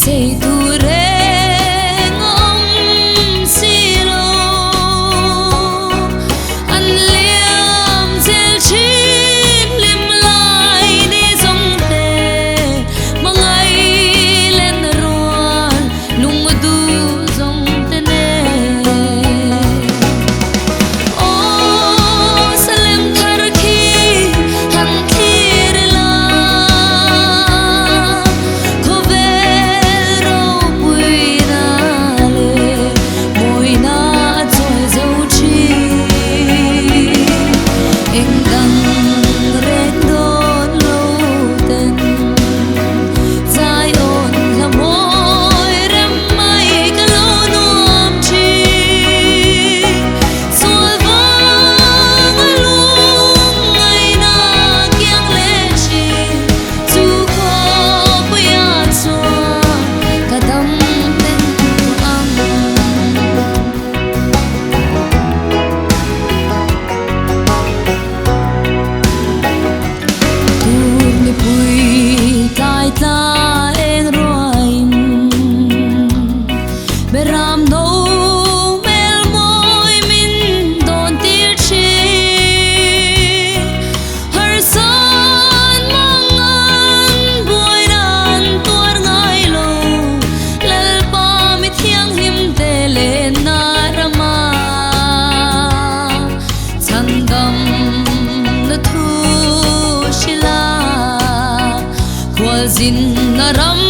say tu reng om silo an liam zel chin lim lai ni zong te mangai len ruan lung du zong te ne o salem thar khi han thir la ko ve ro pui na le moi na choi zo chi eng dang re don lo ten zai on la moi rem mai ka lo nuam chi sual vang lung ngai na kyang le chi chu ko pu ya chuan ka dam ten am tur ni pui tai ta eng roin beram no mel moi min don tir chi har san mangan boi ran tuar ngai lo lal pa mi thiang him te le na rama chan dam na thu shila kwal zin na ram